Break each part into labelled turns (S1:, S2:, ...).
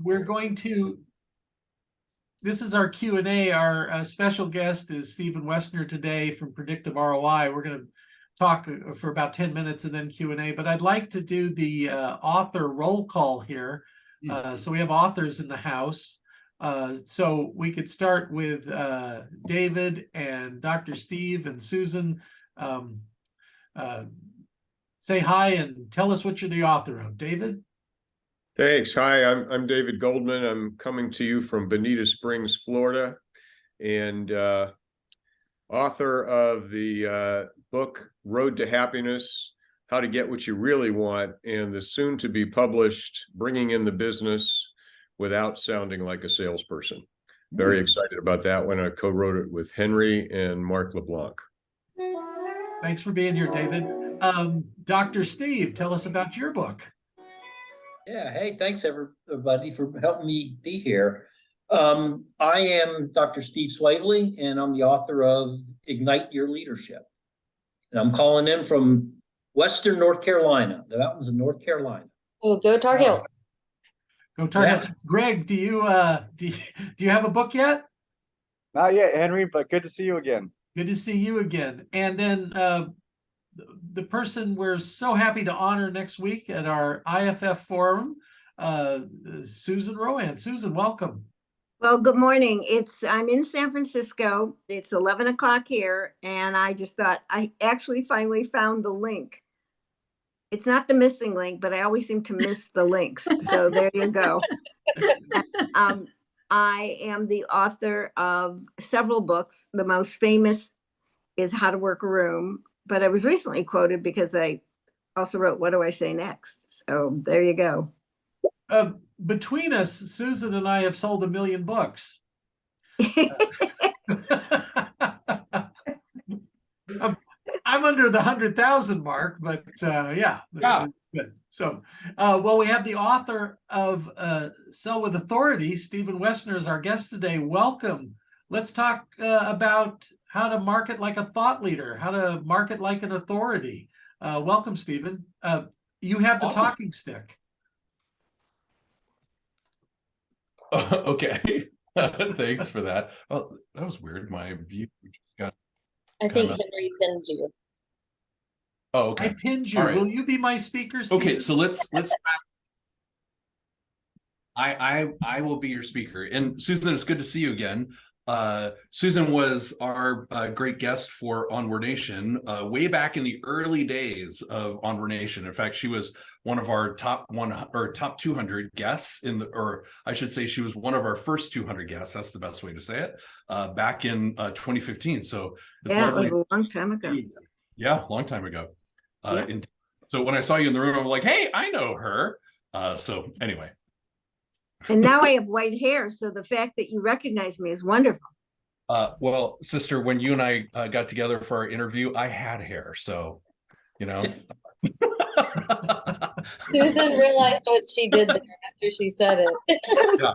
S1: We're going to, this is our Q&A. Our special guest is Stephen Woessner today from Predictive ROI. We're going to talk for about 10 minutes and then Q&A, but I'd like to do the author roll call here. So we have authors in the house. So we could start with David and Dr. Steve and Susan. Say hi and tell us what you're the author of. David?
S2: Thanks. Hi, I'm David Goldman. I'm coming to you from Bonita Springs, Florida, and author of the book Road to Happiness: How to Get What You Really Want, and the soon-to-be published Bringing in the Business Without Sounding Like a Salesperson. Very excited about that one. I co-wrote it with Henry and Mark LeBlanc.
S1: Thanks for being here, David. Dr. Steve, tell us about your book.
S3: Yeah, hey, thanks everybody for helping me be here. I am Dr. Steve Swavely, and I'm the author of Ignite Your Leadership. And I'm calling in from Western North Carolina, the mountains of North Carolina.
S4: Oh, go Tar Heels.
S1: Go Tar Heels. Greg, do you have a book yet?
S5: Not yet, Henry, but good to see you again.
S1: Good to see you again. And then the person we're so happy to honor next week at our IFF forum, Susan Rowan. Susan, welcome.
S6: Well, good morning. I'm in San Francisco. It's 11 o'clock here, and I just thought I actually finally found the link. It's not the missing link, but I always seem to miss the links. So there you go. I am the author of several books. The most famous is How to Work a Room, but I was recently quoted because I also wrote What Do I Say Next? So there you go.
S1: Between us, Susan and I have sold 1 million books. I'm under the 100,000 mark, but yeah. Good. So, well, we have the author of Sell with Authority, Stephen Woessner, is our guest today. Welcome. Let's talk about how to market like a thought leader, how to market like an authority. Welcome, Stephen. You have the talking stick.
S7: Okay. Thanks for that. Well, that was weird. My view just got.
S4: I think Henry pinned you.
S7: Oh, okay.
S1: I pinned you. Right. Will you be my speaker, Steve?
S7: Okay, so let's I will be your speaker. And Susan, it's good to see you again. Susan was our great guest for Onward Nation way back in the early days of Onward Nation. In fact, she was one of our top 200 guests or I should say she was one of our first 200 guests. That's the best way to say it. Back in 2015. So it's lovely.
S6: It was a long time ago.
S7: Yeah, long time ago. So when I saw you in the room, I'm like, hey, I know her. So anyway.
S6: And now I have white hair, so the fact that you recognize me is wonderful.
S7: Well, sister, when you and I got together for our interview, I had hair, so, you know.
S4: Susan realized what she did there after she said it.
S7: Yeah.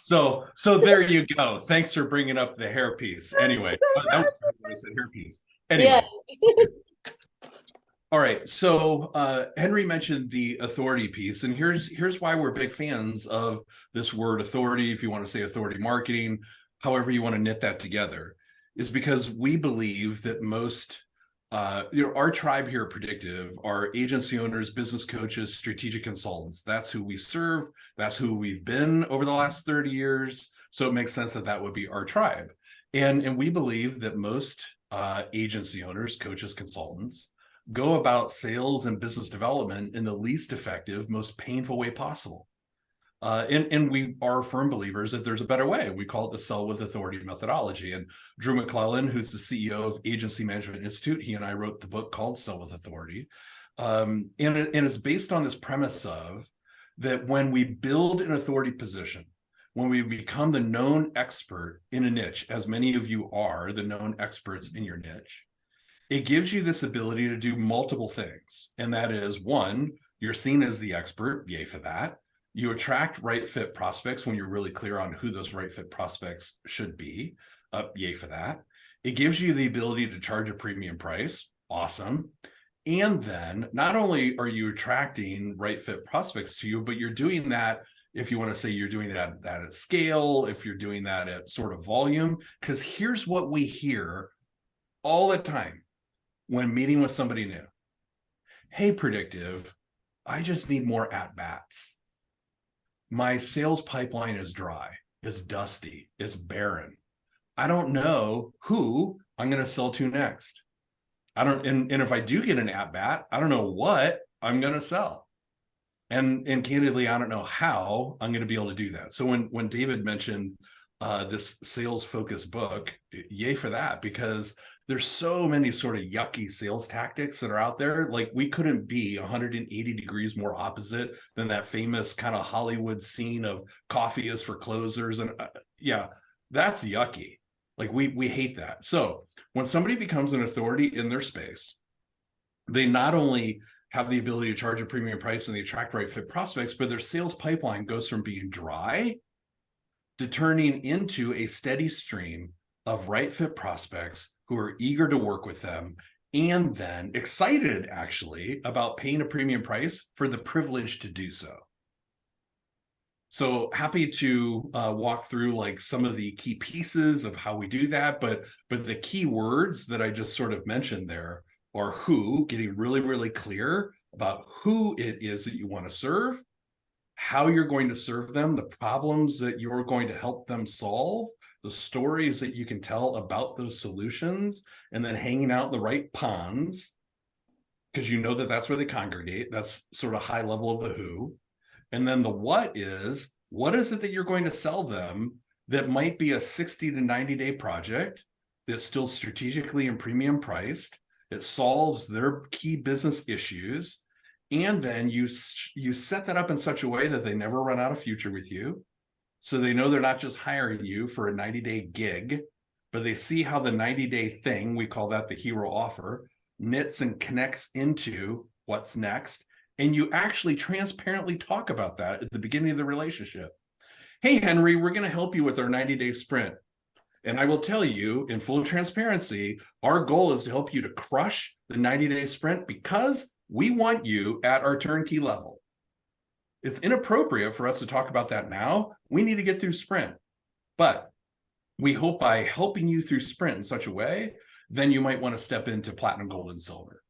S7: So there you go. Thanks for bringing up the hair piece. Anyway, that was a hair piece. Anyway. Yeah. All right, so Henry mentioned the authority piece, and here's why we're big fans of this word authority, if you want to say authority marketing, however you want to knit that together, is because we believe that most, our tribe here at Predictive are agency owners, business coaches, strategic consultants. That's who we serve. That's who we've been over the last 30 years. So it makes sense that that would be our tribe. And we believe that most agency owners, coaches, consultants, go about sales and business development in the least effective, most painful way possible. And we are firm believers that there's a better way. We call it the Sell with Authority methodology. And Drew McClellan, who's the CEO of Agency Management Institute, he and I wrote the book called Sell with Authority. And it's based on this premise of that when we build an authority position, when we become the known expert in a niche, as many of you are the known experts in your niche, it gives you this ability to do multiple things. And that is, one, you're seen as the expert, yay for that. You attract right fit prospects when you're really clear on who those right fit prospects should be, yay for that. It gives you the ability to charge a premium price, awesome. And then not only are you attracting right fit prospects to you, but you're doing that if you want to say you're doing that at scale, if you're doing that at sort of volume, because here's what we hear all the time when meeting with somebody new. Hey, Predictive, I just need more at-bats. My sales pipeline is dry, is dusty, is barren. I don't know who I'm going to sell to next. And if I do get an at-bat, I don't know what I'm going to sell. And candidly, I don't know how I'm going to be able to do that. So when David mentioned this sales focused book, yay for that, because there's so many sort of yucky sales tactics that are out there. Like, we couldn't be 180 degrees more opposite than that famous kind of Hollywood scene of coffee is for closers. And yeah, that's yucky. Like, we hate that. So when somebody becomes an authority in their space, they not only have the ability to charge a premium price and they attract right fit prospects, but their sales pipeline goes from being dry to turning into a steady stream of right fit prospects who are eager to work with them, and then excited actually about paying a premium price for the privilege to do so. So happy to walk through like some of the key pieces of how we do that, but the key words that I just sort of mentioned there are who, getting really, really clear about who it is that you want to serve, how you're going to serve them, the problems that you're going to help them solve, the stories that you can tell about those solutions, and then hanging out in the right ponds, because you know that that's where they congregate. That's sort of high level of the who. And then the what is it that you're going to sell them that might be a 60 to 90 day project that's still strategically and premium priced, it solves their key business issues, and then you set that up in such a way that they never run out of future with you. So they know they're not just hiring you for a 90-day gig, but they see how the 90-day thing, we call that the hero offer, knits and connects into what's next. And you actually transparently talk about that at the beginning of the relationship. Hey, Henry, we're going to help you with our 90-day sprint. And I will tell you in full transparency, our goal is to help you to crush the 90-day sprint because we want you at our turnkey level. It's inappropriate for us to talk about that now. We need to get through sprint. But we hope by helping you through sprint in such a way, then you might want to step into platinum, gold, and silver.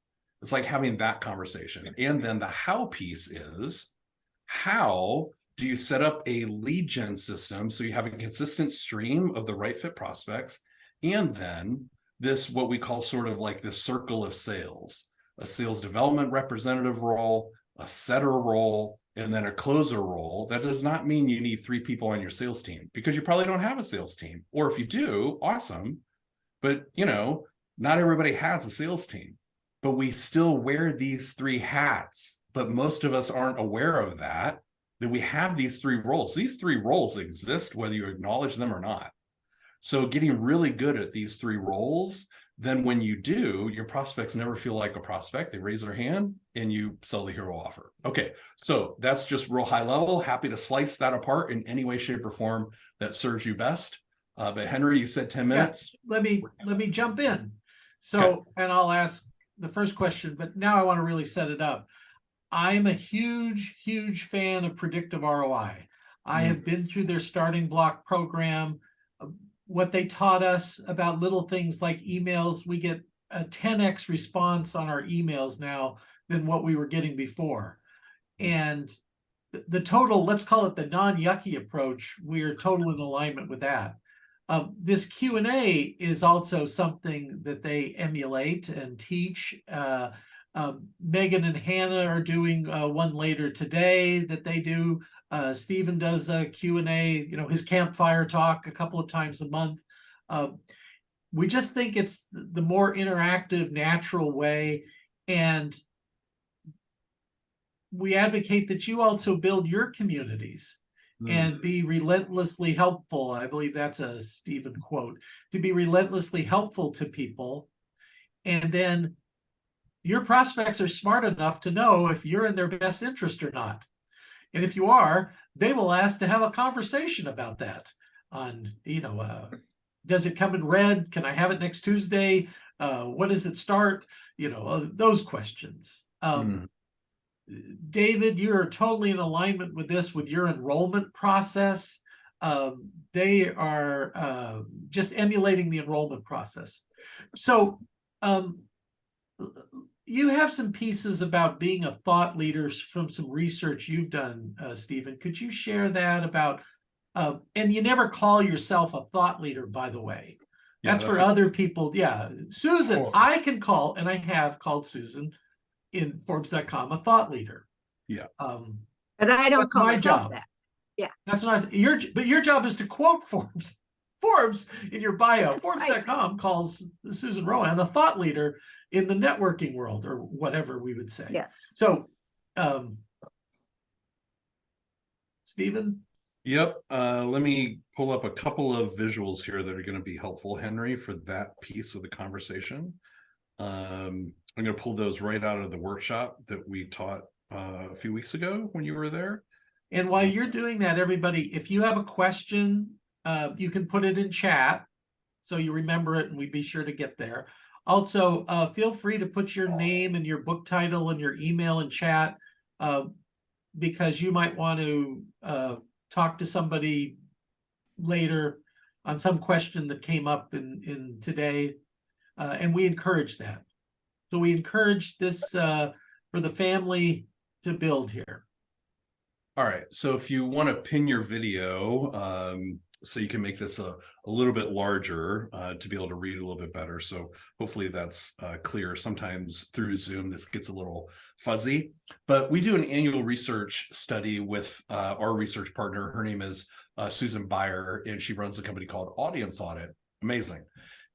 S7: It's like having that conversation. And then the how piece is, how do you set up a lead gen system so you have a consistent stream of the right fit prospects? And then this, what we call sort of like this circle of sales, a sales development representative role, a setter role, and then a closer role. That does not mean you need 3 people on your sales team, because you probably don't have a sales team. Or if you do, awesome. But, you know, not everybody has a sales team. But we still wear these 3 hats. But most of us aren't aware of that we have these 3 roles. These 3 roles exist whether you acknowledge them or not. So getting really good at these 3 roles, then when you do, your prospects never feel like a prospect. They raise their hand and you sell the hero offer. Okay, so that's just real high level. Happy to slice that apart in any way, shape, or form that serves you best. But Henry, you said 10 minutes.
S1: Yeah, let me jump in. So, okay. And I'll ask the first question, but now I want to really set it up. I'm a huge, huge fan of Predictive ROI. I have been through their starting block program. What they taught us about little things like emails, we get a 10x response on our emails now than what we were getting before. And the total, let's call it the non-yucky approach, we're total in alignment with that. This Q&A is also something that they emulate and teach. Megan and Hannah are doing one later today that they do. Stephen does a Q&A, you know, his campfire talk a couple of times a month. We just think it's the more interactive, natural way. And we advocate that you also build your communities and be relentlessly helpful. I believe that's a Stephen quote, to be relentlessly helpful to people. And then your prospects are smart enough to know if you're in their best interest or not. And if you are, they will ask to have a conversation about that on, you know, does it come in red? Can I have it next Tuesday? What does it start? You know, those questions. David, you are totally in alignment with this, with your enrollment process. They are just emulating the enrollment process. So you have some pieces about being a thought leader from some research you've done, Stephen. Could you share that about, and you never call yourself a thought leader, by the way. That's for other people. Yeah. Susan,
S7: Cool.
S1: I can call, and I have called Susan in Forbes.com a thought leader.
S7: Yeah.
S6: But I don't
S1: That's
S6: call
S1: my
S6: myself
S1: job.
S6: that.
S1: That's not your, but your job is to quote Forbes. Forbes in your bio. Forbes.com calls Susan Rowan a thought leader in the networking world, or whatever we would say.
S6: Yes.
S1: So, Stephen?
S7: Yep. Let me pull up a couple of visuals here that are going to be helpful, Henry, for that piece of the conversation. I'm going to pull those right out of the workshop that we taught a few weeks ago when you were there.
S1: And while you're doing that, everybody, if you have a question, you can put it in chat so you remember it, and we'd be sure to get there. Also, feel free to put your name and your book title and your email in chat, because you might want to talk to somebody later on some question that came up in today, and we encourage that. So we encourage this for the family to build here.
S7: All right, so if you want to pin your video, so you can make this a little bit larger to be able to read a little bit better. So hopefully that's clear. Sometimes through Zoom, this gets a little fuzzy, but we do an annual research study with our research partner. Her name is Susan Beyer, and she runs a company called Audience Audit. Amazing.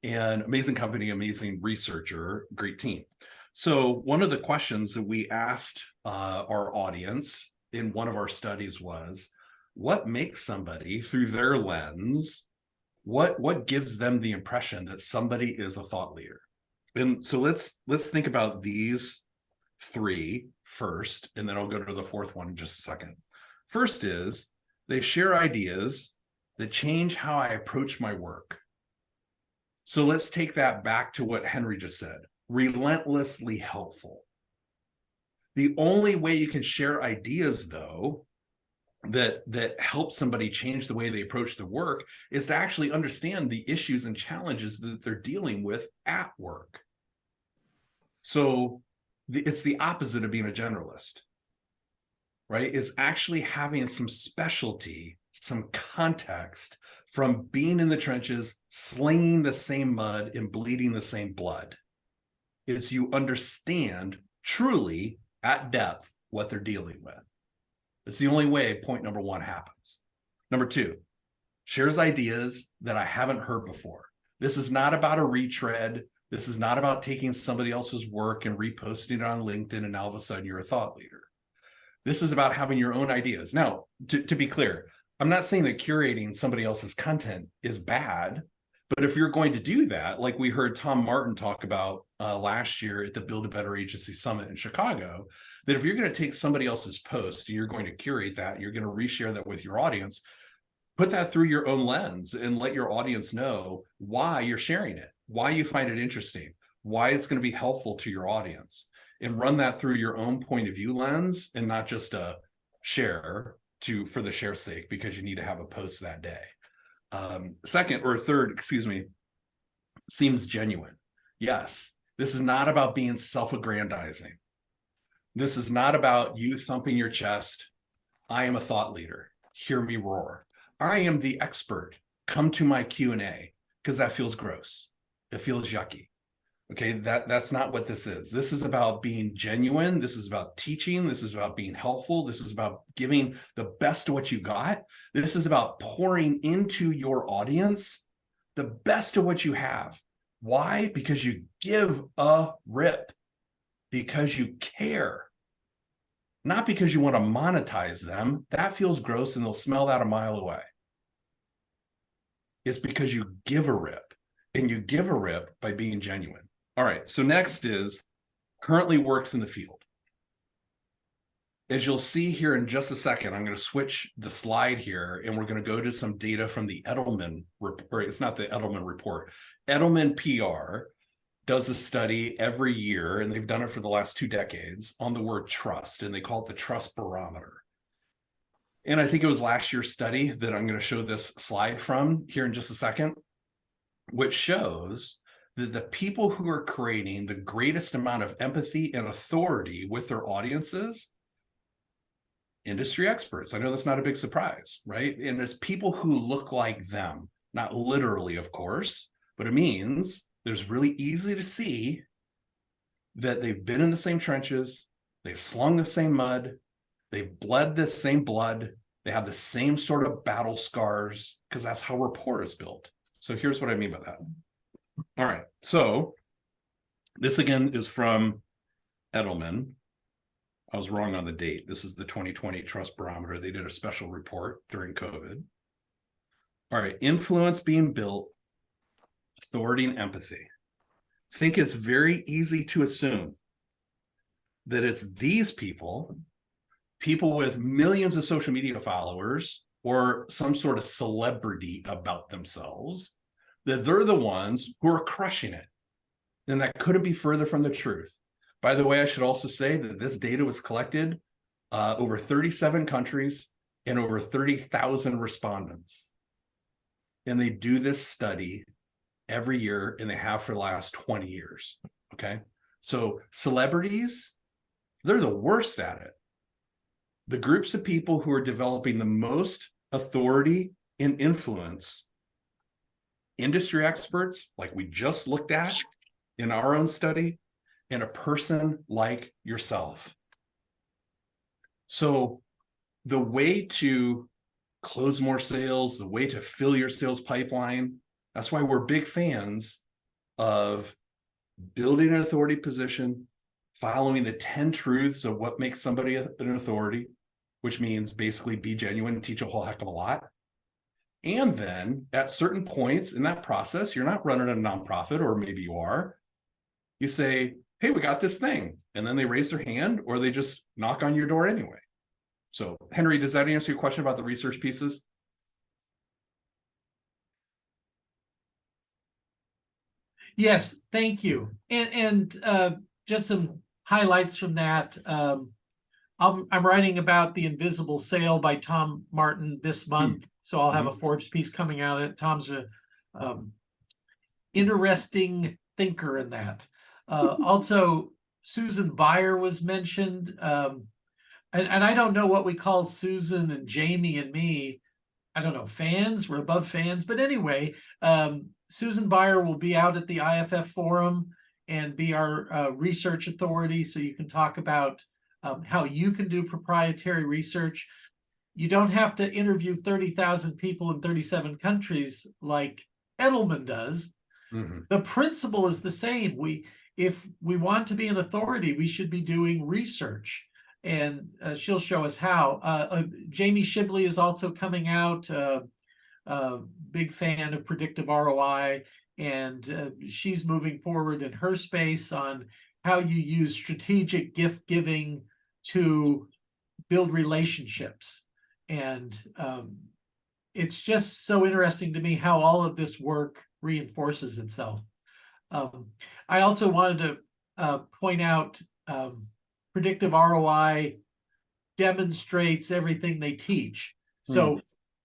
S7: And amazing company, amazing researcher, great team. So one of the questions that we asked our audience in one of our studies was, what makes somebody, through their lens, what gives them the impression that somebody is a thought leader? And so let's think about these three first, and then I'll go to the fourth one in just a second. First is, they share ideas that change how I approach my work. So let's take that back to what Henry just said, relentlessly helpful. The only way you can share ideas, though, that help somebody change the way they approach the work is to actually understand the issues and challenges that they're dealing with at work. So it's the opposite of being a generalist, right? It's actually having some specialty, some context from being in the trenches, slinging the same mud and bleeding the same blood. It's you understand truly at depth what they're dealing with. It's the only way point number one happens. Number two, shares ideas that I haven't heard before. This is not about a retread. This is not about taking somebody else's work and reposting it on LinkedIn and all of a sudden you're a thought leader. This is about having your own ideas. Now, to be clear, I'm not saying that curating somebody else's content is bad, but if you're going to do that, like we heard Tom Martin talk about last year at the Build a Better Agency Summit in Chicago, that if you're going to take somebody else's post and you're going to curate that, you're going to reshare that with your audience, put that through your own lens and let your audience know why you're sharing it, why you find it interesting, why it's going to be helpful to your audience, and run that through your own point of view lens and not just a share for the share's sake because you need to have a post that day. Second or third, seems genuine. Yes, this is not about being self-aggrandizing. This is not about you thumping your chest. I am a thought leader. Hear me roar. I am the expert. Come to my Q&A, because that feels gross. It feels yucky. Okay, that's not what this is. This is about being genuine. This is about teaching. This is about being helpful. This is about giving the best of what you got. This is about pouring into your audience the best of what you have. Why? Because you give a rip, because you care, not because you want to monetize them. That feels gross and they'll smell that a mile away. It's because you give a rip, and you give a rip by being genuine. All right, so next is currently works in the field. As you'll see here in just a second, I'm going to switch the slide here, and we're going to go to some data from the Edelman report. It's not the Edelman report, Edelman PR does a study every year, and they've done it for the last 2 decades, on the word trust, and they call it the trust barometer. And I think it was last year's study that I'm going to show this slide from here in just a second, which shows that the people who are creating the greatest amount of empathy and authority with their audiences, industry experts. I know that's not a big surprise, right? And it's people who look like them, not literally, of course, but it means there's really easy to see that they've been in the same trenches, they've slung the same mud, they've bled the same blood, they have the same sort of battle scars, because that's how rapport is built. So here's what I mean by that. All right, so this again is from Edelman. I was wrong on the date. This is the 2020 Trust Barometer. They did a special report during COVID. All right, influence being built, authority and empathy. I think it's very easy to assume that it's these people with millions of social media followers or some sort of celebrity about themselves, that they're the ones who are crushing it. And that couldn't be further from the truth. By the way, I should also say that this data was collected over 37 countries and over 30,000 respondents. And they do this study every year, and they have for the last 20 years, okay? So celebrities, they're the worst at it. The groups of people who are developing the most authority and influence, industry experts, like we just looked at in our own study, and a person like yourself. So the way to close more sales, the way to fill your sales pipeline, that's why we're big fans of building an authority position, following the 10 truths of what makes somebody an authority, which means basically be genuine and teach a whole heck of a lot. And then at certain points in that process, you're not running a nonprofit, or maybe you are, you say, hey, we got this thing. And then they raise their hand, or they just knock on your door anyway. So Henry, does that answer your question about the research pieces?
S1: Yes, thank you. And just some highlights from that. I'm writing about The Invisible Sale by Tom Martin this month. So I'll have a Forbes piece coming out. Tom's a interesting thinker in that. Also, Susan Byer was mentioned. And I don't know what we call Susan and Jamie and me. I don't know, fans, we're above fans. But anyway, Susan Byer will be out at the IFF forum and be our research authority. So you can talk about how you can do proprietary research. You don't have to interview 30,000 people in 37 countries like Edelman does. The principle is the same. If we want to be an authority, we should be doing research. And she'll show us how. Jamie Shibley is also coming out, big fan of predictive ROI, and she's moving forward in her space on how you use strategic gift giving to build relationships. And it's just so interesting to me how all of this work reinforces itself. I also wanted to point out predictive ROI demonstrates everything they teach. So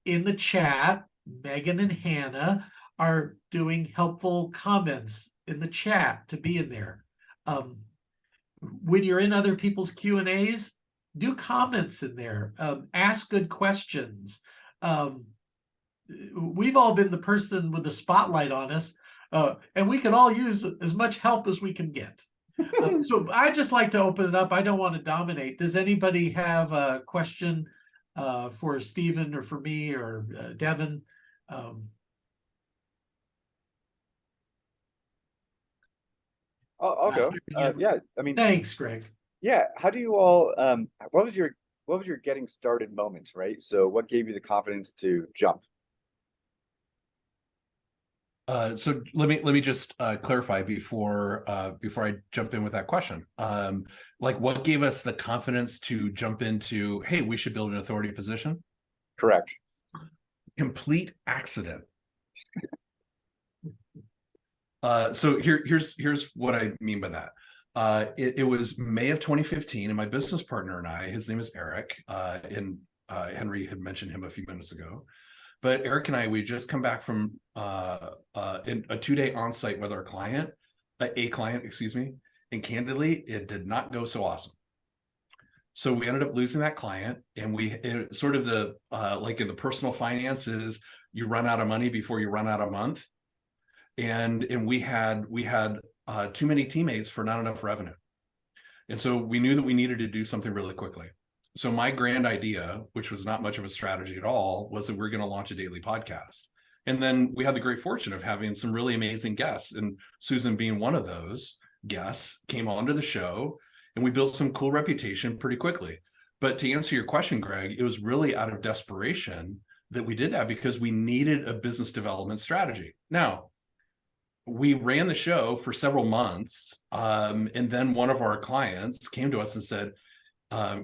S1: in the chat, Megan and Hannah are doing helpful comments in the chat to be in there. When you're in other people's Q&As, do comments in there. Ask good questions. We've all been the person with the spotlight on us, and we can all use as much help as we can get. So I just like to open it up. I don't want to dominate. Does anybody have a question for Stephen or for me or Devin?
S5: I'll go. Yeah, I mean,
S1: Thanks, Greg.
S5: yeah. How do you all? What was your getting started moment, right? So, what gave you the confidence to jump?
S7: So let me just clarify before I jump in with that question. Like, what gave us the confidence to jump into, hey, we should build an authority position?
S5: Correct.
S7: Complete accident. So here's what I mean by that. It was May of 2015, and my business partner and I, his name is Eric, and Henry had mentioned him a few minutes ago. But Eric and I, we just come back from a 2-day on-site with our client, a client, excuse me, and candidly, it did not go so awesome. So we ended up losing that client, and sort of the like in the personal finances, you run out of money before you run out of month, and we had too many teammates for not enough revenue, and so we knew that we needed to do something really quickly. So my grand idea, which was not much of a strategy at all, was that we're going to launch a daily podcast. And then we had the great fortune of having some really amazing guests, and Susan being one of those guests came onto the show, and we built some cool reputation pretty quickly. But to answer your question, Greg, it was really out of desperation that we did that, because we needed a business development strategy. Now, we ran the show for several months, and then one of our clients came to us and said,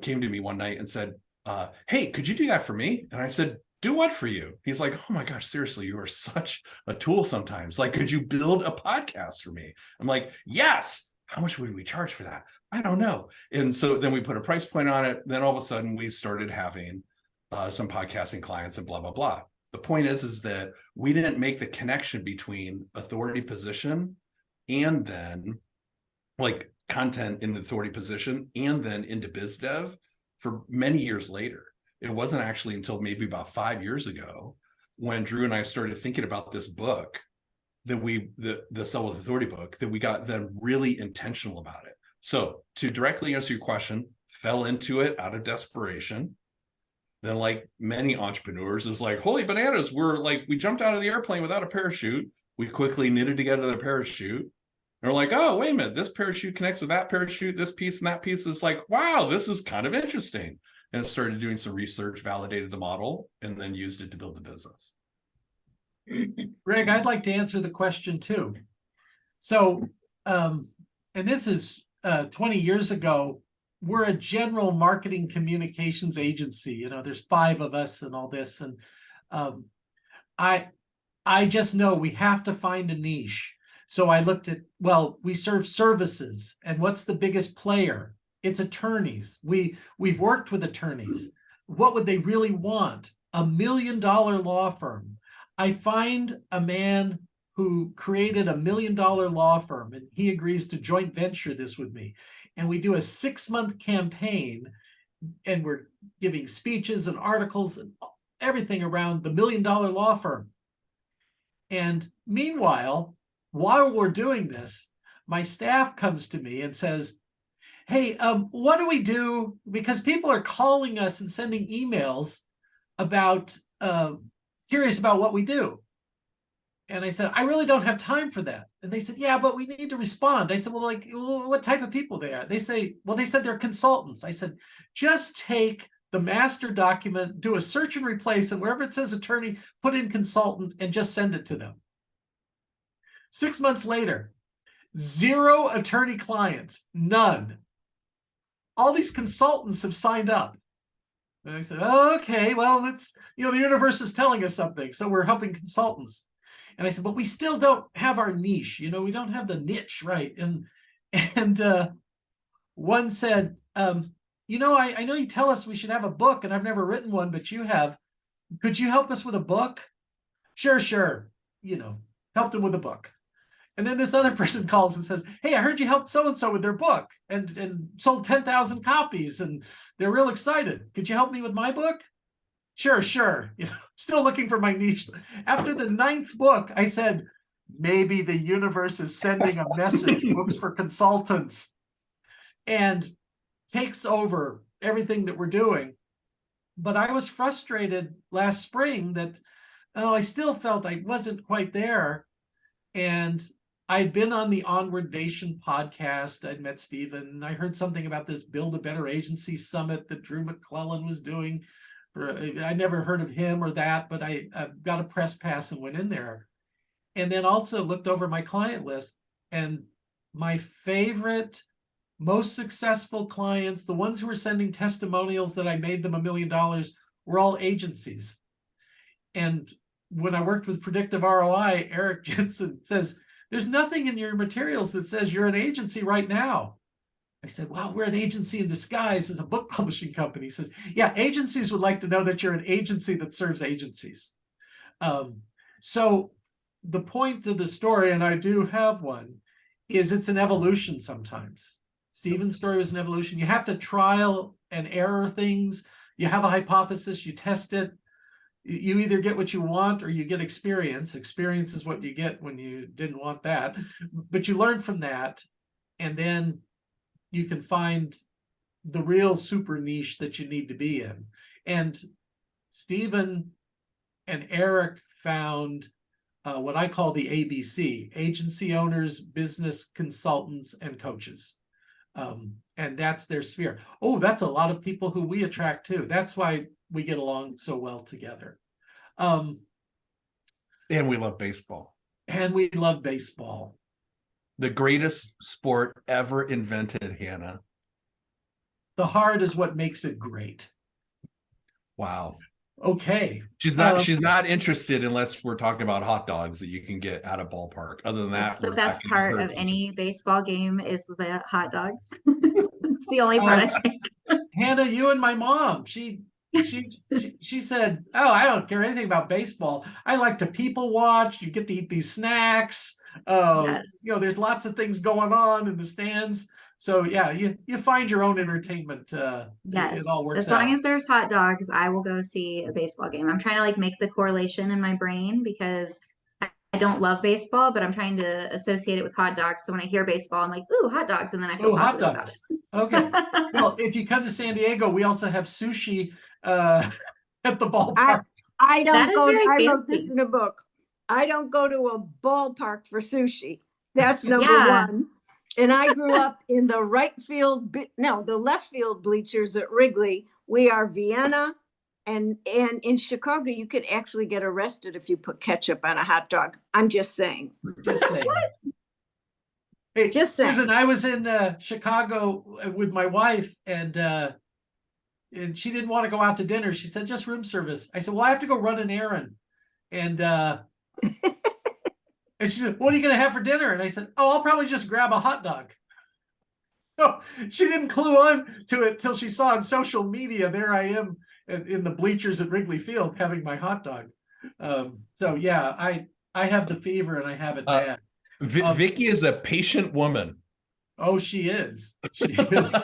S7: came to me one night and said, hey, could you do that for me? And I said, do what for you? He's like, oh my gosh, seriously, you are such a tool sometimes. Like, could you build a podcast for me? I'm like, yes. How much would we charge for that? I don't know. And so then we put a price point on it. Then all of a sudden we started having some podcasting clients and blah, blah, blah. The point is that we didn't make the connection between authority position and then like content in the authority position and then into biz dev for many years later. It wasn't actually until maybe about 5 years ago when Drew and I started thinking about this book, that the Sell with Authority book, that we got then really intentional about it. So to directly answer your question, fell into it out of desperation. Then, like many entrepreneurs, is like, holy bananas, we jumped out of the airplane without a parachute. We quickly knitted together the parachute. And we're like, oh, wait a minute, this parachute connects with that parachute, this piece and that piece. Is like, wow, this is kind of interesting. And started doing some research, validated the model, and then used it to build the business.
S1: Greg, I'd like to answer the question too. So, and this is 20 years ago, we're a general marketing communications agency. You know, there's 5 of us and all this. And I just know we have to find a niche. So I looked at, well, we serve services, and what's the biggest player? It's attorneys. We've worked with attorneys. What would they really want? $1 million law firm. I find a man who created $1 million law firm, and he agrees to joint venture this with me. And we do a 6-month campaign, and we're giving speeches and articles and everything around the $1 million law firm. And meanwhile, while we're doing this, my staff comes to me and says, hey, what do we do? Because people are calling us and sending emails about, curious about what we do. And I said, I really don't have time for that. And they said, yeah, but we need to respond. I said, well, like, what type of people they are? They said they're consultants. I said, just take the master document, do a search and replace, and wherever it says attorney, put in consultant and just send it to them. 6 months later, 0 attorney clients, none. All these consultants have signed up. And I said, oh, okay, well, it's, the universe is telling us something. So we're helping consultants. And I said, but we still don't have our niche. We don't have the niche, right? And one said, I know you tell us we should have a book, and I've never written one, but you have. Could you help us with a book? Sure. Helped him with a book. And then this other person calls and says, hey, I heard you helped so-and-so with their book and sold 10,000 copies, and they're real excited. Could you help me with my book? Sure. Still looking for my niche. After the 9th book, I said, maybe the universe is sending a message, books for consultants, and takes over everything that we're doing. But I was frustrated last spring that, I still felt I wasn't quite there. And I'd been on the Onward Nation podcast. I'd met Stephen. I heard something about this Build a Better Agency Summit that Drew McClellan was doing. I never heard of him or that, but I got a press pass and went in there. And then also looked over my client list, and my favorite, most successful clients, the ones who were sending testimonials that I made them $1 million, were all agencies. And when I worked with Predictive ROI, Eric Jensen says, there's nothing in your materials that says you're an agency right now. I said, well, we're an agency in disguise as a book publishing company. He says, yeah, agencies would like to know that you're an agency that serves agencies. So the point of the story, and I do have one, is it's an evolution sometimes. Stephen's story was an evolution. You have to trial and error things. You have a hypothesis, you test it. You either get what you want or you get experience. Experience is what you get when you didn't want that. But you learn from that, and then you can find the real super niche that you need to be in. And Stephen and Eric found what I call the ABC: agency owners, business consultants, and coaches. And that's their sphere. Oh, that's a lot of people who we attract too. That's why we get along so well together.
S7: And we love baseball.
S1: And we love baseball.
S7: The greatest sport ever invented, Hannah.
S1: The heart is what makes it great.
S7: Wow.
S1: Okay.
S7: She's not interested unless we're talking about hot dogs that you can get at a ballpark. Other than that,
S8: That's the
S7: we're
S8: best
S7: back in
S8: part
S7: her
S8: of
S7: attention.
S8: any baseball game is the hot dogs. It's the only part I think.
S1: Hannah, you and my mom, she said, oh, I don't care anything about baseball. I like to people watch. You get to eat these snacks.
S8: Yes.
S1: You know, there's lots of things going on in the stands. So yeah, you find your own entertainment.
S8: Yes.
S1: It all works
S8: As long
S1: out.
S8: as there's hot dogs, I will go see a baseball game. I'm trying to like make the correlation in my brain because I don't love baseball, but I'm trying to associate it with hot dogs. So when I hear baseball, I'm like, ooh, hot dogs. And then I feel
S1: Oh, hot
S8: positive about
S1: dogs. Okay. Well, if you come to San Diego, we also have sushi at the ballpark.
S6: I
S8: That
S6: don't
S8: is
S6: go,
S8: very
S6: I wrote this
S8: fancy.
S6: in a book. I don't go to a ballpark for sushi. That's number
S8: Yeah.
S6: one. And I grew up in the the left field bleachers at Wrigley. We are Vienna. And in Chicago, you could actually get arrested if you put ketchup on a hot dog. I'm just saying.
S1: Just saying. Hey,
S6: Just
S1: Susan,
S6: saying.
S1: I was in Chicago with my wife, and she didn't want to go out to dinner. She said, just room service. I said, well, I have to go run an errand. And and she said, what are you going to have for dinner? And I said, oh, I'll probably just grab a hot dog. So she didn't clue on to it till she saw on social media, there I am in the bleachers at Wrigley Field having my hot dog. So yeah, I have the fever and I have it bad.
S7: Vicky is a patient woman.
S1: Oh, she is. She is.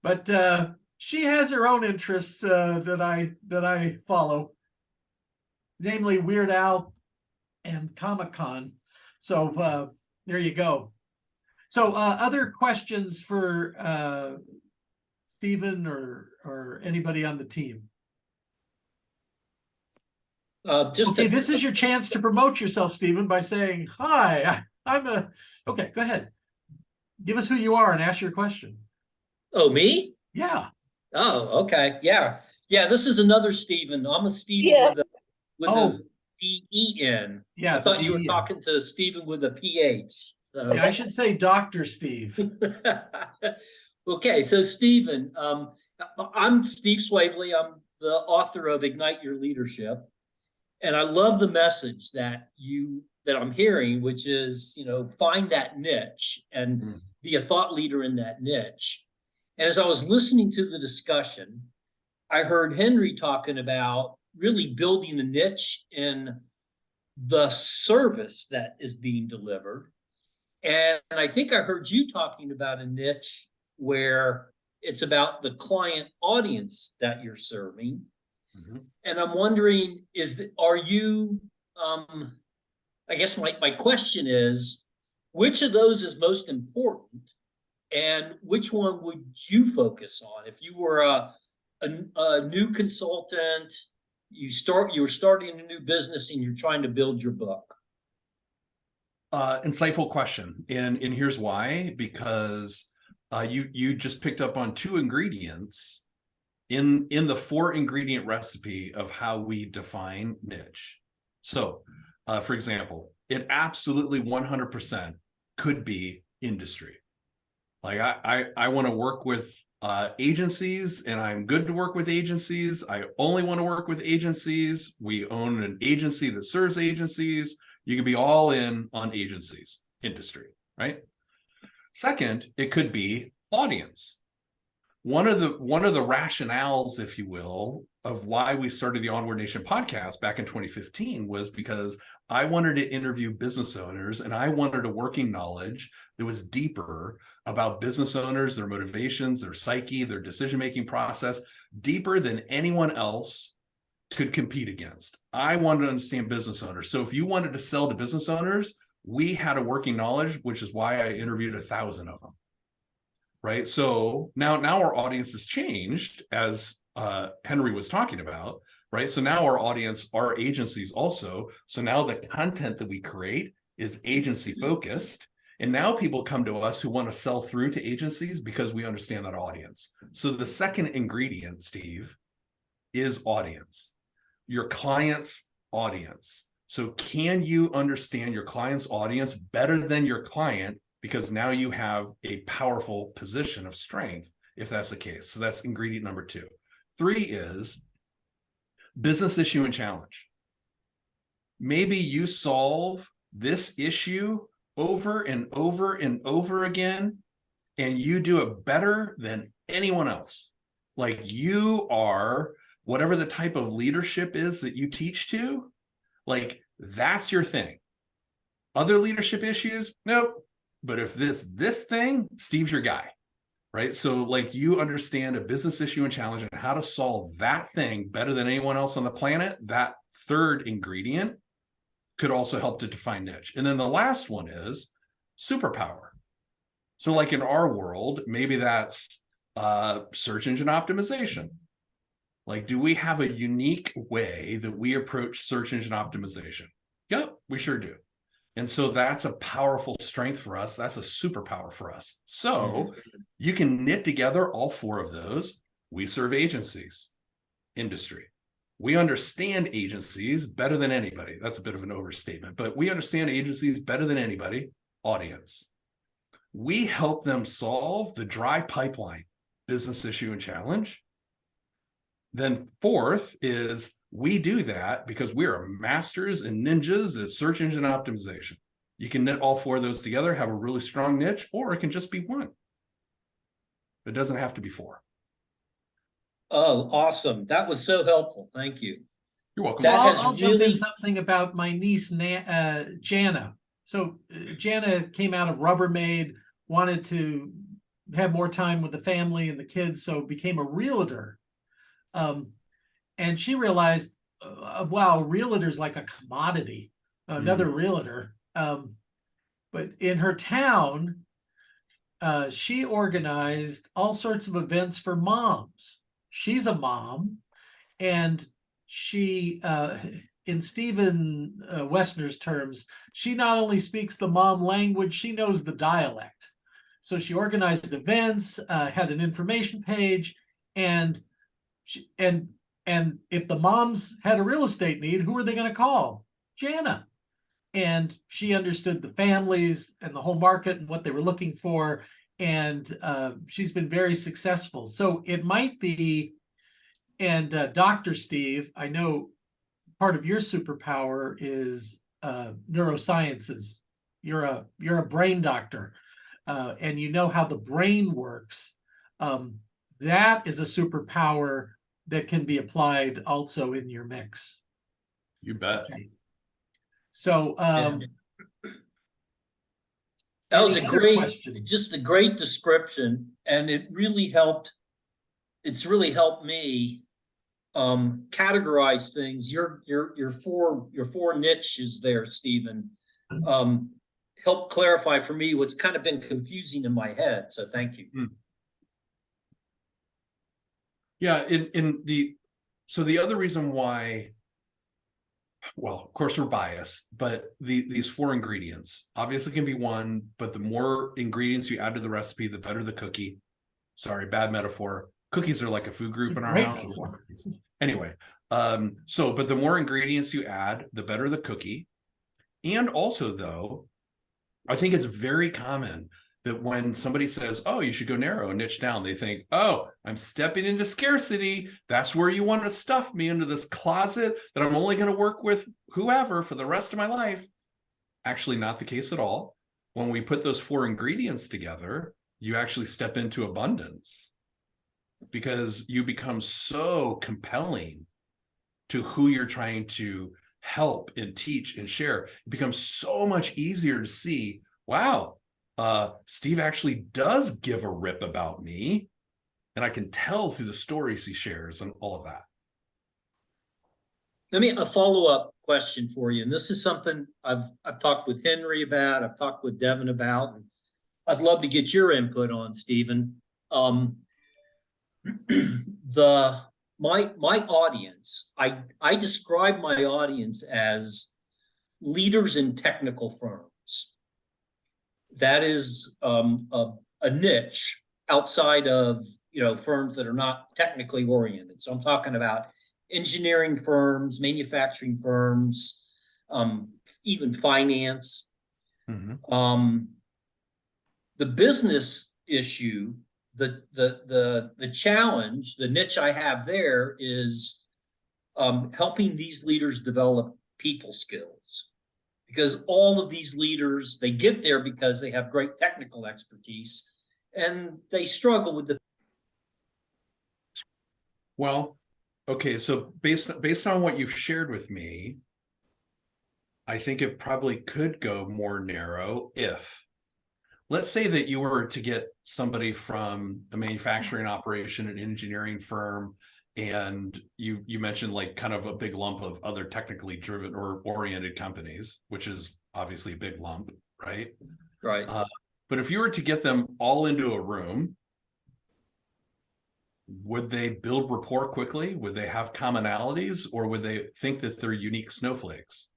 S1: But she has her own interests that I follow, namely Weird Al and Comic-Con. So there you go. So other questions for Stephen or anybody on the team? Okay, this is your chance to promote yourself, Stephen, by saying, hi, okay, go ahead. Give us who you are and ask your question.
S3: Oh, me?
S1: Yeah.
S3: Oh, okay. Yeah. Yeah, this is another Stephen. I'm a Stephen
S4: Yeah.
S3: with a D-E-N.
S1: Yeah.
S3: I thought you were
S1: DEN.
S3: talking to Stephen with a PH. So.
S1: Yeah, I should say Dr. Steve.
S3: Okay, so Stephen, I'm Steve Swavely. I'm the author of Ignite Your Leadership. And I love the message that I'm hearing, which is, find that niche and be a thought leader in that niche. And as I was listening to the discussion, I heard Henry talking about really building a niche in the service that is being delivered. And I think I heard you talking about a niche where it's about the client audience that you're serving. Mm-hmm. And I'm wondering, are you, I guess my question is, which of those is most important? And which one would you focus on? If you were a new consultant, you were starting a new business and you're trying to build your book.
S7: Insightful question. And here's why, because you just picked up on two ingredients in the 4-ingredient recipe of how we define niche. So, for example, it absolutely 100% could be industry. Like I want to work with agencies, and I'm good to work with agencies. I only want to work with agencies. We own an agency that serves agencies. You could be all in on agencies, industry, right? Second, it could be audience. One of the rationales, if you will, of why we started the Onward Nation podcast back in 2015 was because I wanted to interview business owners, and I wanted a working knowledge that was deeper about business owners, their motivations, their psyche, their decision-making process, deeper than anyone else could compete against. I wanted to understand business owners. So if you wanted to sell to business owners, we had a working knowledge, which is why I interviewed 1,000 of them. Right. So now our audience has changed, as Henry was talking about. Right. So now our audience, our agencies also. So now the content that we create is agency focused. And now people come to us who want to sell through to agencies because we understand that audience. So the second ingredient, Steve, is audience, your client's audience. So can you understand your client's audience better than your client? Because now you have a powerful position of strength, if that's the case. So that's ingredient number 2. 3 is business issue and challenge. Maybe you solve this issue over and over and over again, and you do it better than anyone else. Like, you are, whatever the type of leadership is that you teach to, like, that's your thing. Other leadership issues, nope. But if this thing, Steve's your guy, right? So like, you understand a business issue and challenge and how to solve that thing better than anyone else on the planet. That third ingredient could also help to define niche. And then the last one is superpower. So like in our world, maybe that's search engine optimization. Like, do we have a unique way that we approach search engine optimization? Yep, we sure do. And so that's a powerful strength for us. That's a superpower for us. So you can knit together all 4 of those. We serve agencies, industry. We understand agencies better than anybody. That's a bit of an overstatement, but we understand agencies better than anybody, audience. We help them solve the dry pipeline, business issue and challenge. Then 4th is, we do that because we are masters and ninjas at search engine optimization. You can knit all 4 of those together, have a really strong niche, or it can just be 1. It doesn't have to be 4.
S3: Oh, awesome. That was so helpful. Thank you.
S7: You're welcome.
S3: That has
S1: I'll jump in
S3: really-
S1: something about my niece, Jana. So Jana came out of Rubbermaid, wanted to have more time with the family and the kids, so became a realtor. And she realized, wow, realtor's like a commodity, another realtor. But in her town, she organized all sorts of events for moms. She's a mom, and she, in Stephen Woessner's terms, she not only speaks the mom language, she knows the dialect. So she organized events, had an information page, and if the moms had a real estate need, who were they going to call? Jana. And she understood the families and the whole market and what they were looking for. And she's been very successful. So it might be, and Dr. Steve, I know part of your superpower is neurosciences. You're a brain doctor, and you know how the brain works. That is a superpower that can be applied also in your mix.
S7: You bet.
S1: Okay. So
S3: that was a
S1: any other
S3: great,
S1: question?
S3: just a great description, and it really helped. It's really helped me categorize things. Your 4 niches there, Stephen, help clarify for me what's kind of been confusing in my head. So thank you.
S7: Yeah, so the other reason why, well, of course we're biased, but these 4 ingredients obviously can be 1, but the more ingredients you add to the recipe, the better the cookie. Sorry, bad metaphor. Cookies are like a food group in our
S1: Great
S7: house.
S1: metaphor.
S7: Anyway, but the more ingredients you add, the better the cookie. And also, though, I think it's very common that when somebody says, oh, you should go narrow and niche down, they think, oh, I'm stepping into scarcity. That's where you want to stuff me into this closet that I'm only going to work with whoever for the rest of my life. actually not the case at all. When we put those 4 ingredients together, you actually step into abundance because you become so compelling to who you're trying to help and teach and share. It becomes so much easier to see, wow, Steve actually does give a rip about me. And I can tell through the stories he shares and all of that.
S3: Let me a follow-up question for you. And this is something I've talked with Henry about, I've talked with Devin about, and I'd love to get your input on, Stephen. My audience, I describe my audience as leaders in technical firms. That is a niche outside of firms that are not technically oriented. So I'm talking about engineering firms, manufacturing firms, even finance.
S7: Mm-hmm.
S3: The business issue, the challenge, the niche I have there is helping these leaders develop people skills. Because all of these leaders, they get there because they have great technical expertise and they struggle with the.
S7: Well, okay, so based on what you've shared with me, I think it probably could go more narrow if, let's say that you were to get somebody from a manufacturing operation, an engineering firm, and you mentioned like kind of a big lump of other technically driven or oriented companies, which is obviously a big lump, right?
S3: Right.
S7: But if you were to get them all into a room, would they build rapport quickly? Would they have commonalities, or would they think that they're unique snowflakes?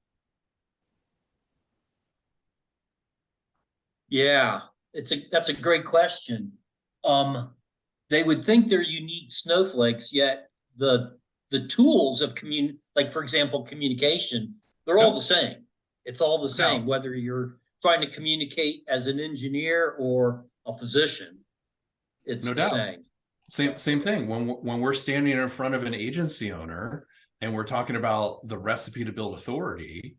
S3: Yeah, that's a great question. They would think they're unique snowflakes, yet the tools of like for example, communication, they're all the same. It's all the same, whether you're trying to communicate as an engineer or a physician. It's the same.
S7: Same thing. When we're standing in front of an agency owner and we're talking about the recipe to build authority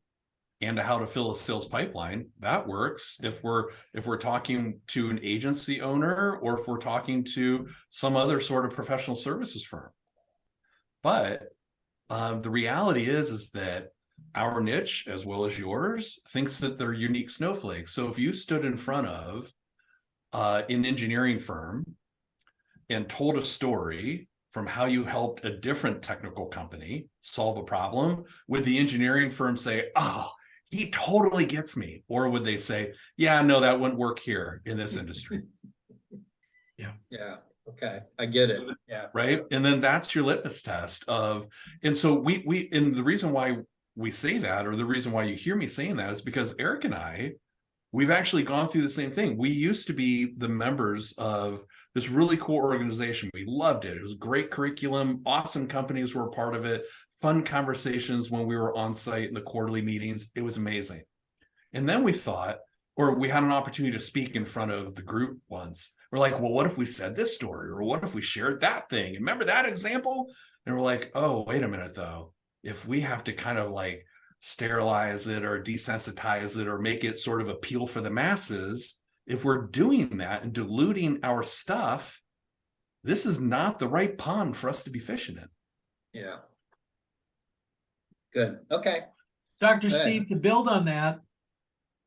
S7: and how to fill a sales pipeline, that works if we're talking to an agency owner or if we're talking to some other sort of professional services firm. But the reality is that our niche, as well as yours, thinks that they're unique snowflakes. So if you stood in front of an engineering firm and told a story from how you helped a different technical company solve a problem, would the engineering firm say, oh, he totally gets me? Or would they say, yeah, no, that wouldn't work here in this industry?
S3: Yeah. Okay. I get it. Yeah.
S7: Right. And then that's your litmus test of, and so and the reason why we say that, or the reason why you hear me saying that, is because Eric and I, we've actually gone through the same thing. We used to be the members of this really cool organization. We loved it. It was great curriculum, awesome companies were a part of it, fun conversations when we were on site in the quarterly meetings. It was amazing. And then we thought, or we had an opportunity to speak in front of the group once. We're like, well, what if we said this story? Or what if we shared that thing? Remember that example? And we're like, oh, wait a minute, though. If we have to kind of like sterilize it or desensitize it or make it sort of appeal for the masses, if we're doing that and diluting our stuff, this is not the right pond for us to be fishing in.
S3: Yeah. Good. Okay.
S1: Dr. Steve, to build on that,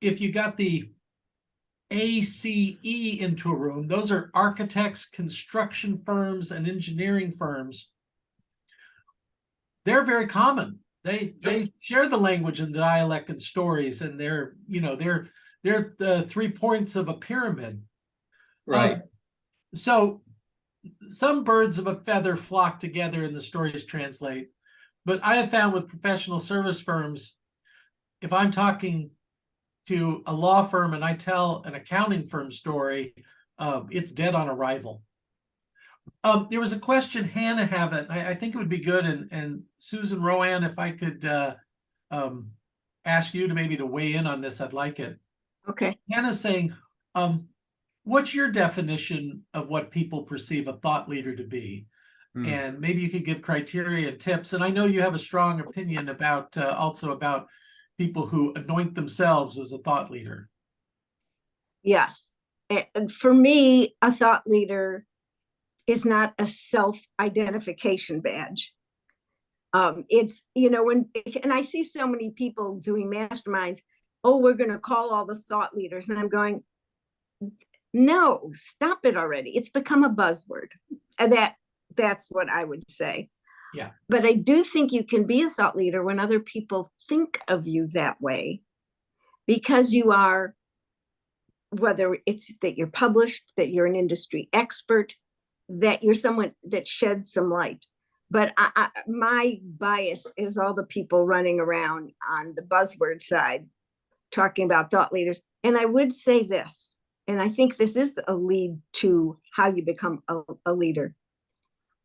S1: if you got the ACE into a room, those are architects, construction firms, and engineering firms. They're very common. They share the language and dialect and stories, and they're the 3 points of a pyramid.
S3: Right.
S1: So some birds of a feather flock together and the stories translate. But I have found with professional service firms, if I'm talking to a law firm and I tell an accounting firm story, it's dead on arrival. There was a question Hannah had, and I think it would be good, and Susan Rowan, if I could ask you to maybe to weigh in on this, I'd like it.
S6: Okay.
S1: Hannah's saying, what's your definition of what people perceive a thought leader to be? And maybe you could give criteria and tips. And I know you have a strong opinion about also about people who anoint themselves as a thought leader.
S6: Yes. And for me, a thought leader is not a self-identification badge. It's, and I see so many people doing masterminds, oh, we're going to call all the thought leaders. And I'm going, no, stop it already. It's become a buzzword. And that's what I would say.
S1: Yeah.
S6: But I do think you can be a thought leader when other people think of you that way, because you are, whether it's that you're published, that you're an industry expert, that you're someone that sheds some light. But my bias is all the people running around on the buzzword side talking about thought leaders. And I would say this, and I think this is a lead to how you become a leader.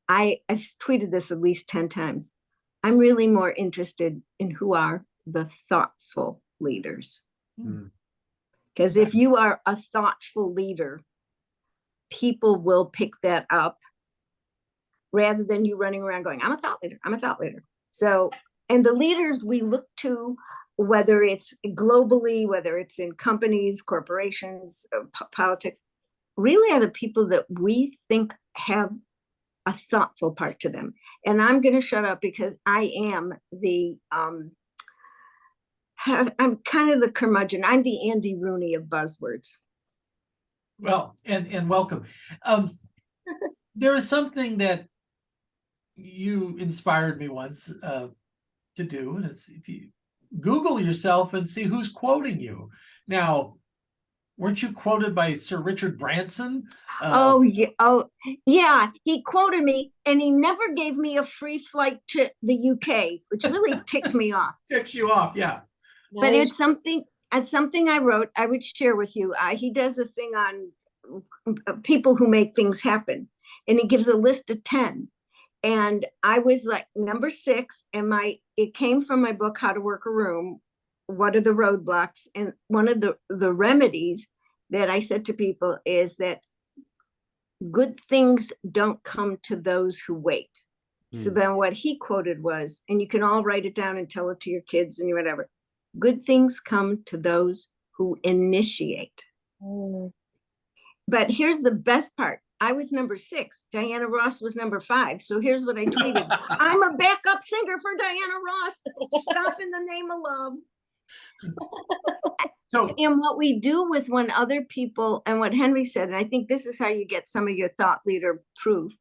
S6: I've tweeted this at least 10 times. I'm really more interested in who are the thoughtful leaders. Because if you are a thoughtful leader, people will pick that up rather than you running around going, I'm a thought leader, I'm a thought leader. So, and the leaders we look to, whether it's globally, whether it's in companies, corporations, politics, really are the people that we think have a thoughtful part to them. And I'm going to shut up because I am I'm kind of the curmudgeon. I'm the Andy Rooney of buzzwords.
S1: Well, and welcome. There is something that you inspired me once to do, and it's if you Google yourself and see who's quoting you. Now, weren't you quoted by Sir Richard Branson?
S6: Oh yeah, he quoted me, and he never gave me a free flight to the UK, which really ticked me off.
S1: Ticks you off, yeah.
S6: But it's something I wrote. I would share with you. He does a thing on people who make things happen, and he gives a list of 10. And I was like number 6, and it came from my book, How to Work a Room. What are the roadblocks? And one of the remedies that I said to people is that good things don't come to those who wait. So then what he quoted was, and you can all write it down and tell it to your kids and whatever, good things come to those who initiate. But here's the best part. I was number 6. Diana Ross was number 5. So here's what I tweeted. I'm a backup singer for Diana Ross. Stop in the name of love. So, and what we do with when other people, and what Henry said, and I think this is how you get some of your thought leader proof.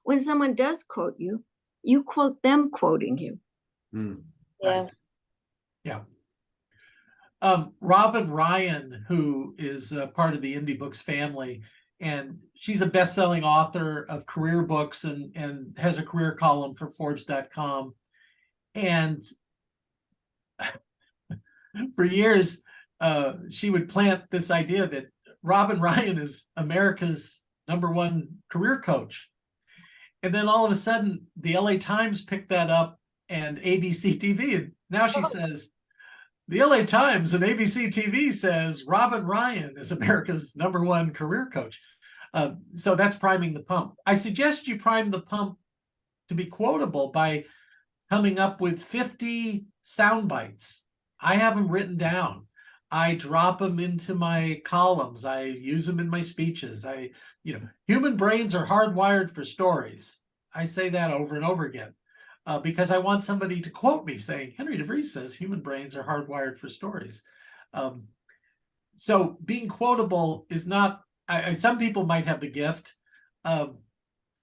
S6: When someone does quote you, you quote them quoting you.
S4: Yeah.
S1: Right. Yeah. Robin Ryan, who is part of the Indie Books family, and she's a best-selling author of career books and has a career column for Forbes.com. And for years, she would plant this idea that Robin Ryan is America's #1 career coach. And then all of a sudden, the LA Times picked that up and ABC TV. And now she says, the LA Times and ABC TV says Robin Ryan is America's #1 career coach. So that's priming the pump. I suggest you prime the pump to be quotable by coming up with 50 sound bites. I have them written down. I drop them into my columns. I use them in my speeches. Human brains are hardwired for stories. I say that over and over again because I want somebody to quote me saying, Henry DeVries says human brains are hardwired for stories. So being quotable is not, some people might have the gift.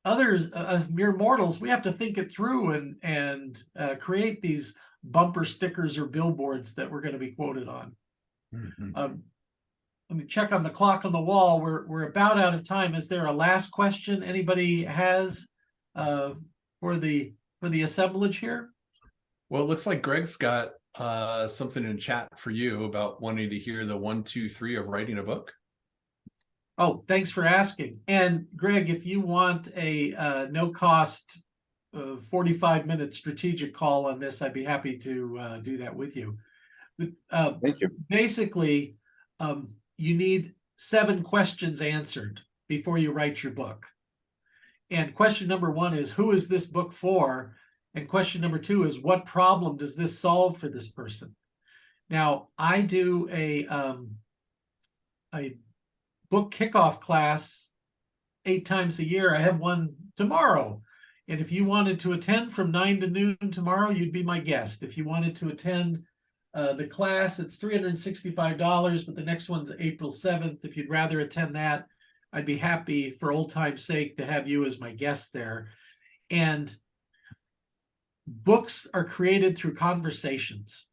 S1: Others, mere mortals, we have to think it through and create these bumper stickers or billboards that we're going to be quoted on. Let me check on the clock on the wall. We're about out of time. Is there a last question anybody has for the assemblage here?
S7: Well, it looks like Greg's got something in chat for you about wanting to hear the 1, 2, 3 of writing a book.
S1: Oh, thanks for asking. And Greg, if you want a no-cost 45-minute strategic call on this, I'd be happy to do that with you. But,
S5: Thank you.
S1: Basically, you need 7 questions answered before you write your book. And question number 1 is, who is this book for? And question number 2 is, what problem does this solve for this person? Now, I do a book kickoff class 8 times a year. I have one tomorrow. And if you wanted to attend from 9 to noon tomorrow, you'd be my guest. If you wanted to attend the class, it's $365, but the next one's April 7th. If you'd rather attend that, I'd be happy, for old time's sake, to have you as my guest there. And books are created through conversations.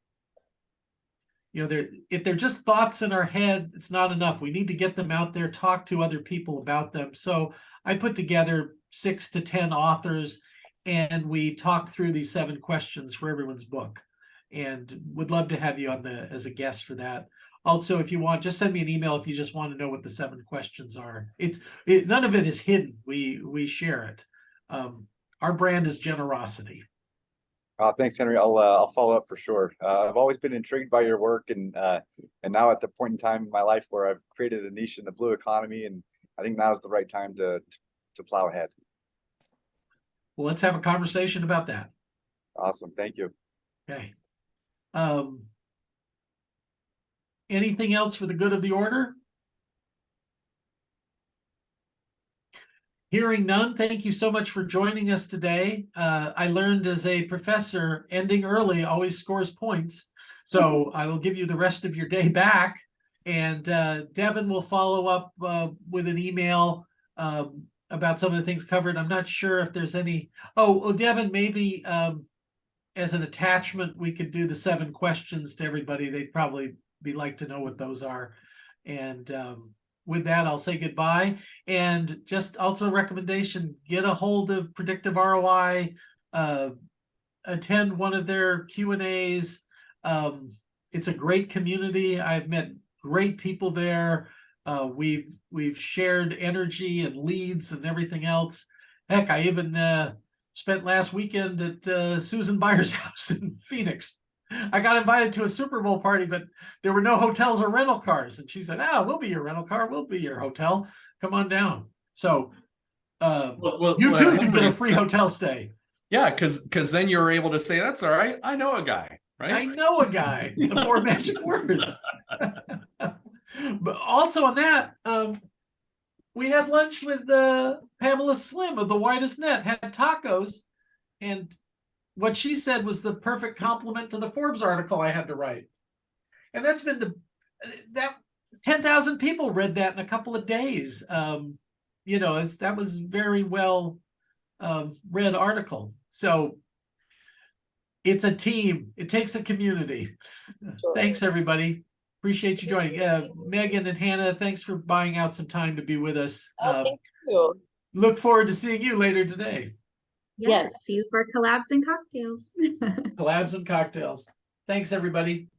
S1: You know, if they're just thoughts in our head, it's not enough. We need to get them out there, talk to other people about them. So I put together 6 to 10 authors, and we talk through these 7 questions for everyone's book, and would love to have you on as a guest for that. Also, if you want, just send me an email if you just want to know what the 7 questions are. None of it is hidden. We share it. Our brand is generosity.
S5: Thanks, Henry. I'll follow up for sure. I've always been intrigued by your work, and now at the point in time in my life where I've created a niche in the blue economy, and I think now is the right time to plow ahead.
S1: Well, let's have a conversation about that.
S5: Awesome. Thank you.
S1: Okay. Anything else for the good of the order? Hearing none, thank you so much for joining us today. I learned as a professor, ending early always scores points. So I will give you the rest of your day back. And Devin will follow up with an email about some of the things covered. I'm not sure if there's any. Oh, Devin, maybe as an attachment, we could do the 7 questions to everybody. They'd probably like to know what those are. And with that, I'll say goodbye. And just also a recommendation, get a hold of Predictive ROI, attend one of their Q&As. It's a great community. I've met great people there. We've shared energy and leads and everything else. Heck, I even spent last weekend at Susan Byers' house in Phoenix. I got invited to a Super Bowl party, but there were no hotels or rental cars. And she said, we'll be your rental car. We'll be your hotel. Come on down. So you too can get a free hotel stay.
S7: Yeah, because then you're able to say, that's all right. I know a guy, right?
S1: I know a guy. The 4 magic words. But also on that, we had lunch with Pamela Slim of The Widest Net, had tacos, and what she said was the perfect compliment to the Forbes article I had to write. And that's been that 10,000 people read that in a couple of days. You know, that was very well read article. So it's a team. It takes a community.
S4: Sure.
S1: Thanks, everybody. Appreciate you joining. Megan and Hannah, thanks for buying out some time to be with us.
S4: Thank you.
S1: Look forward to seeing you later today.
S8: Yes.
S4: Yes.
S8: See you for collabs and cocktails.
S1: Collabs and cocktails. Thanks, everybody.